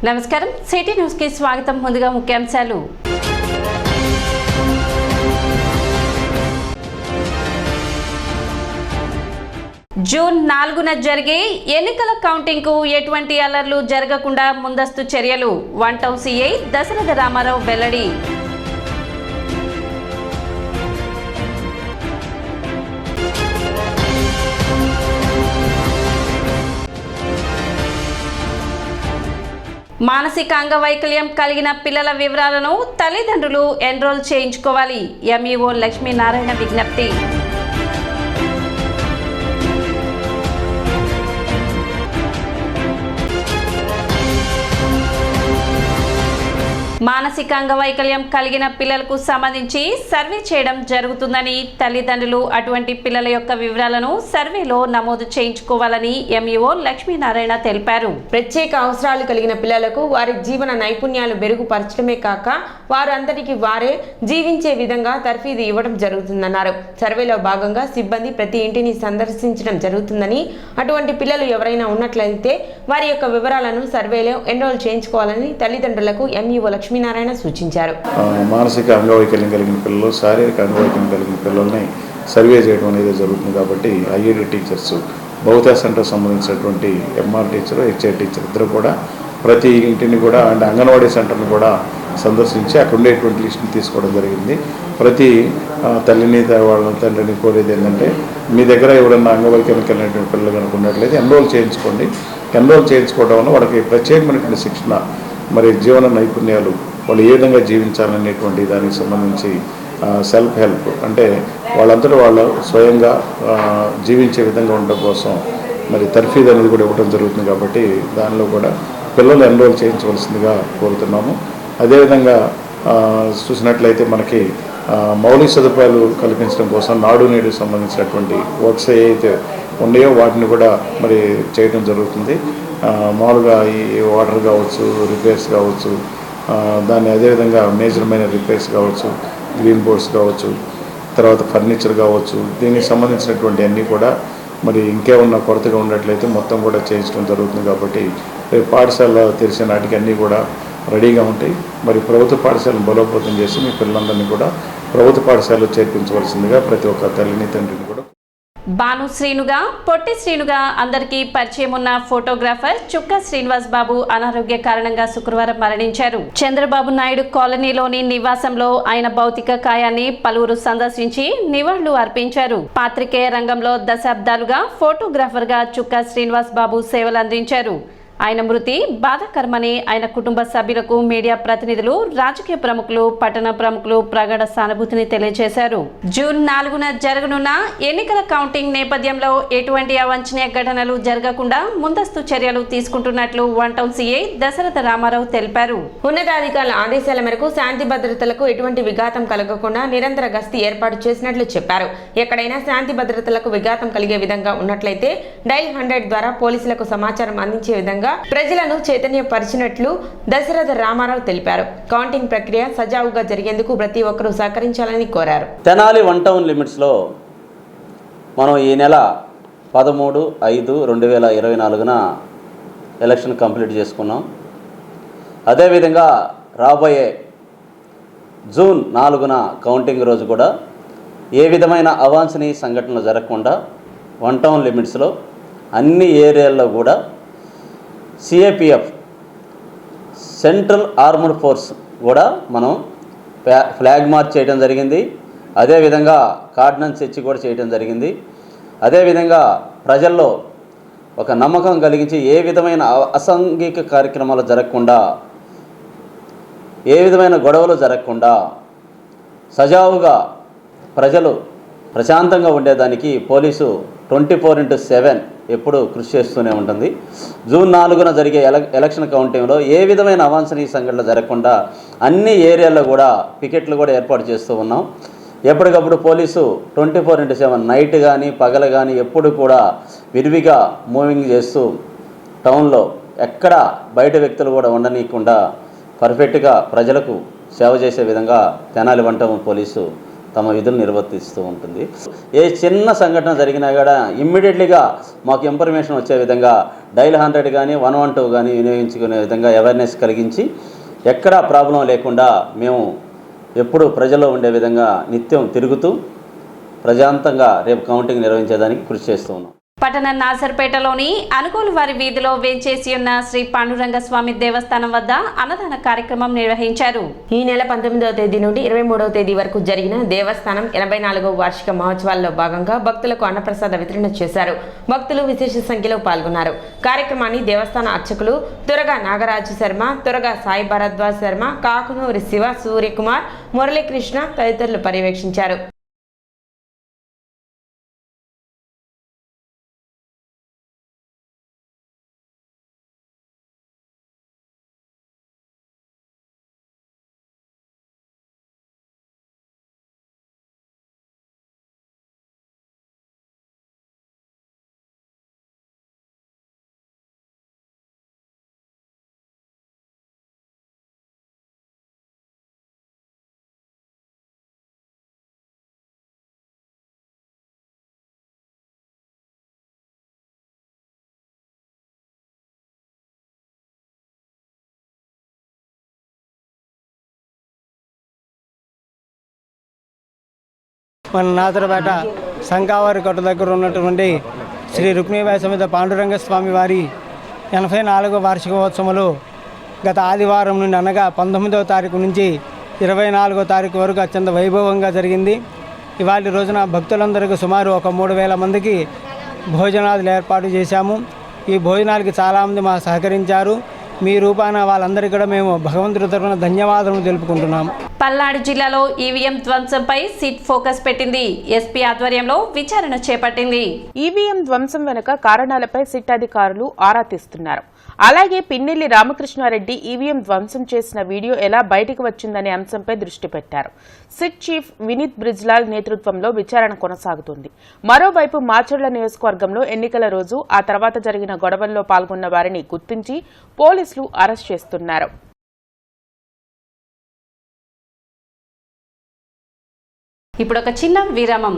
నమస్కారం city news కి స్వాగతం. ముందుగా ముఖ్యాంశాలు. జూన్ 4న జరిగే ఎన్నికల కౌంటింగ్ కు ఎటువంటి అల్లర్లు జరగకుండా ముందస్తు చర్యలు. One town CI Dasaratha Ramarao వెల్లడి. మానసిక అంగవైకల్యం కలిగిన పిల్లల వివరాలను తల్లిదండ్రులు ఎన్రోల్ చేయించుకోవాలి. ఎంఈఓ లక్ష్మీనారాయణ విజ్ఞప్తి. మానసిక అంగవైకల్యం కలిగిన పిల్లలకు సంబంధించి సర్వే చేయడం జరుగుతుందని, తల్లిదండ్రులు అటువంటి పిల్లల యొక్క వివరాలను సర్వేలో నమోదు చేయించుకోవాలని ఎంఈఓ లక్ష్మీనారాయణ తెలిపారు. ప్రత్యేక అవసరాలు కలిగిన పిల్లలకు వారి జీవన నైపుణ్యాలు మెరుగుపరచడమే కాక వారు అందరికీ వారే జీవించే విధంగా తర్ఫీదు ఇవ్వడం జరుగుతుందన్నారు. సర్వేలో భాగంగా సిబ్బంది ప్రతి ఇంటిని సందర్శించడం జరుగుతుందని, అటువంటి పిల్లలు ఎవరైనా ఉన్నట్లయితే వారి యొక్క వివరాలను సర్వేలో ఎన్రోల్ చేయించుకోవాలని తల్లిదండ్రులకు ఎంఈఓ లక్ష్మీనారాయణ సూచించారు. మానసిక అంగవైకల్యం కలిగిన పిల్లలు, శారీరక అంగవైకల్యం కలిగిన పిల్లల్ని సర్వే చేయడం అనేది జరుగుతుంది. కాబట్టి ఐఏడి టీచర్స్, భౌతిక సెంటర్ సంబంధించినటువంటి ఎంఆర్ టీచర్, హెచ్ఐ టీచర్ ఇద్దరు కూడా ప్రతి ఇంటిని కూడా అంటే అంగన్వాడీ సెంటర్ని కూడా సందర్శించి అక్కడ ఉండేటువంటి లిస్టుని తీసుకోవడం జరిగింది. ప్రతి తల్లిని వాళ్ళ తండ్రిని కోరేది ఏంటంటే, మీ దగ్గర ఎవరన్నా అంగవైకల్యం కలిగినటువంటి పిల్లలు కనుక ఉన్నట్లయితే ఎన్రోల్ చేయించుకోండి. ఎన్రోల్ చేయించుకోవడం వల్ల వాళ్ళకి ప్రత్యేకమైనటువంటి శిక్షణ, మరి జీవన నైపుణ్యాలు, వాళ్ళు ఏ విధంగా జీవించాలనేటువంటి దానికి సంబంధించి సెల్ఫ్ హెల్ప్ అంటే వాళ్ళంతటా వాళ్ళు స్వయంగా జీవించే విధంగా ఉండడం కోసం మరి తర్ఫీదు అనేది కూడా ఇవ్వడం జరుగుతుంది. కాబట్టి దానిలో కూడా పిల్లలు ఎన్రోల్ చేయించవలసిందిగా కోరుతున్నాము. అదేవిధంగా చూసినట్లయితే మనకి మౌలిక సదుపాయాలు కల్పించడం కోసం నాడు నేడు సంబంధించినటువంటి వర్క్స్ ఏవైతే ఉన్నాయో వాటిని కూడా మరి చేయడం జరుగుతుంది. మామూలుగా ఈ వాటర్ కావచ్చు, రిపేర్స్ కావచ్చు, దాన్ని అదేవిధంగా మేజర్మైన రిపేర్స్ కావచ్చు, గ్రీన్ బోర్డ్స్ కావచ్చు, తర్వాత ఫర్నిచర్ కావచ్చు, దీనికి సంబంధించినటువంటి అన్నీ కూడా మరి ఇంకేమన్నా కొరతగా ఉన్నట్లయితే మొత్తం కూడా చేయించడం జరుగుతుంది. కాబట్టి రేపు పాఠశాల తెరిచిన నాటికి అన్నీ కూడా రెడీగా ఉంటాయి. మరి ప్రభుత్వ పాఠశాలను బలోపేతం చేసి మీ పిల్లలందరినీ కూడా ప్రభుత్వ పాఠశాలలో చేర్పించవలసిందిగా ప్రతి ఒక్క తల్లిని తండ్రిని కూడా. బాను శ్రీనుగా, పొట్టి శ్రీనుగా అందరికీ పరిచయం ఉన్న ఫోటోగ్రాఫర్ చుక్క శ్రీనివాస్ బాబు అనారోగ్య కారణంగా శుక్రవారం మరణించారు. చంద్రబాబు నాయుడు కాలనీలోని నివాసంలో ఆయన భౌతిక కాయాన్ని పలువురు సందర్శించి నివాళులు అర్పించారు. పాత్రికేయ రంగంలో దశాబ్దాలుగా ఫోటోగ్రాఫర్ గా చుక్క శ్రీనివాస్ బాబు సేవలు అందించారు. ఆయన మృతి బాధాకరమని ఆయన కుటుంబ సభ్యులకు మీడియా ప్రతినిధులు, రాజకీయ ప్రముఖులు, పట్టణ ప్రముఖులు ప్రగాఢ సానుభూతిని తెలియజేశారు. జూన్ 4న జరగనున్న ఎన్నికల కౌంటింగ్ నేపథ్యంలో ఎటువంటి అవాంఛనీయ ఘటనలు జరగకుండా ముందస్తు చర్యలు తీసుకుంటున్నట్లు one town CI Dasaratha Ramarao తెలిపారు. ఉన్నతాధికారుల ఆదేశాల మేరకు శాంతి భద్రతలకు ఎటువంటి విఘాతం కలగకుండా నిరంతర గస్తీ ఏర్పాటు చేసినట్లు చెప్పారు. ఎక్కడైనా శాంతి భద్రతలకు విఘాతం కలిగే విధంగా ఉన్నట్లయితే డైల్ 100 ద్వారా పోలీసులకు సమాచారం అందించే విధంగా ప్రజలను చైతన్యపరిచినట్లు దశరథ రామారావు తెలిపారు. కౌంటింగ్ ప్రక్రియ సజావుగా జరిగేందుకు ప్రతి ఒక్కరూ సహకరించాలని కోరారు. తెనాలి వన్ టౌన్ లిమిట్స్లో మనం ఈ నెల 13/5/2024న ఎలక్షన్ కంప్లీట్ చేసుకున్నాం. అదేవిధంగా రాబోయే జూన్ 4న కౌంటింగ్ రోజు కూడా ఏ విధమైన అవాంఛనీయ సంఘటనలు జరగకుండా వన్ టౌన్ లిమిట్స్లో అన్ని ఏరియాల్లో కూడా సిఏపిఎఫ్ సెంట్రల్ ఆర్మడ్ ఫోర్స్ కూడా మనం ఫ్లాగ్ మార్చ్ చేయడం జరిగింది. అదేవిధంగా కార్డినెన్స్ చర్చ్ కూడా చేయడం జరిగింది. అదేవిధంగా ప్రజల్లో ఒక నమ్మకం కలిగించి ఏ విధమైన అసాంఘిక కార్యక్రమాలు జరగకుండా, ఏ విధమైన గొడవలు జరగకుండా సజావుగా ప్రజలు ప్రశాంతంగా ఉండేదానికి పోలీసు 24/7 ఎప్పుడూ కృషి చేస్తూనే ఉంటుంది. జూన్ 4న జరిగే ఎలక్షన్ కౌంటింగ్లో ఏ విధమైన అవాంఛనీయ సంఘటనలు జరగకుండా అన్ని ఏరియాల్లో కూడా పికెట్లు కూడా ఏర్పాటు చేస్తూ ఉన్నాం. ఎప్పటికప్పుడు పోలీసు 24/7 నైట్ కానీ పగల కానీ ఎప్పుడు కూడా విరివిగా మూవింగ్ చేస్తూ టౌన్లో ఎక్కడ బయట వ్యక్తులు కూడా ఉండనీయకుండా పర్ఫెక్ట్గా ప్రజలకు సేవ చేసే విధంగా తెనాలి వన్ టౌన్ పోలీసు తమ విధులు నిర్వర్తిస్తూ ఉంటుంది. ఏ చిన్న సంఘటన జరిగినా కూడా ఇమ్మీడియట్లీగా మాకు ఇన్ఫర్మేషన్ వచ్చే విధంగా డైల్ 100 కానీ 112 కానీ వినియోగించుకునే విధంగా అవేర్నెస్ కలిగించి ఎక్కడా ప్రాబ్లం లేకుండా మేము ఎప్పుడు ప్రజల్లో ఉండే విధంగా నిత్యం తిరుగుతూ ప్రశాంతంగా రేపు కౌంటింగ్ నిర్వహించేదానికి కృషి చేస్తూ ఉన్నాం. పట్టణ నాసర్పేటలోని అనుకోలు వారి వీధిలో వేంచేసి ఉన్న శ్రీ పాండురంగ స్వామి దేవస్థానం వద్ద అన్నదాన కార్యక్రమం నిర్వహించారు. ఈ నెల 19వ తేదీ నుండి 23వ తేదీ వరకు జరిగిన దేవస్థానం 84వ వార్షిక మహోత్సవాల్లో భాగంగా భక్తులకు అన్నప్రసాద వితరణ చేశారు. భక్తులు విశేష సంఖ్యలో పాల్గొన్నారు. కార్యక్రమాన్ని దేవస్థాన అర్చకులు తురగా నాగరాజు శర్మ, తురగా సాయి భరద్వాజ్ శర్మ, కాకునూరి శివ, సూర్యకుమార్, మురళీకృష్ణ తదితరులు పర్యవేక్షించారు. మన నాదరపేట సంకావారి కొట్ట దగ్గర ఉన్నటువంటి శ్రీ రుక్మిణీబాయి సమేత పాండురంగ స్వామి వారి 84వ వార్షికోత్సవాలు గత ఆదివారం నుండి అనగా 19వ తారీఖు నుంచి 24వ తారీఖు వరకు అత్యంత వైభవంగా జరిగింది. ఇవాళ రోజున భక్తులందరికీ సుమారు ఒక 3000 మందికి భోజనాలు ఏర్పాటు చేశాము. ఈ భోజనాలకి చాలామంది మా సహకరించారు. మీ రూపాన వాళ్ళందరికీ కూడా మేము భగవంతుడి తరఫున ధన్యవాదాలు తెలుపుకుంటున్నాము. పల్నాడు జిల్లాలో ఈవీఎం ధ్వంసంపై సిట్ ఫోకస్ పెట్టింది. ఎస్పీ ఆధ్వర్యంలో విచారణ చేపట్టింది. ఈవీఎం ధ్వంసం వెనుక కారణాలపై సిట్ అధికారులు ఆరా తీస్తున్నారు. అలాగే పిన్నెల్లి రామకృష్ణారెడ్డి ఈవీఎం ధ్వంసం చేసిన వీడియో ఎలా బయటకు వచ్చిందనే అంశంపై దృష్టి పెట్టారు. సిట్ చీఫ్ వినీత్ బ్రిజ్లాల్ నేతృత్వంలో విచారణ కొనసాగుతుంది. మరోవైపు మాచర్ల నియోజకవర్గంలో ఎన్నికల రోజు ఆ తర్వాత జరిగిన గొడవల్లో పాల్గొన్న వారిని గుర్తించి పోలీసులు అరెస్ట్ చేస్తున్నారు. ఇప్పుడు ఒక చిన్న విరామం.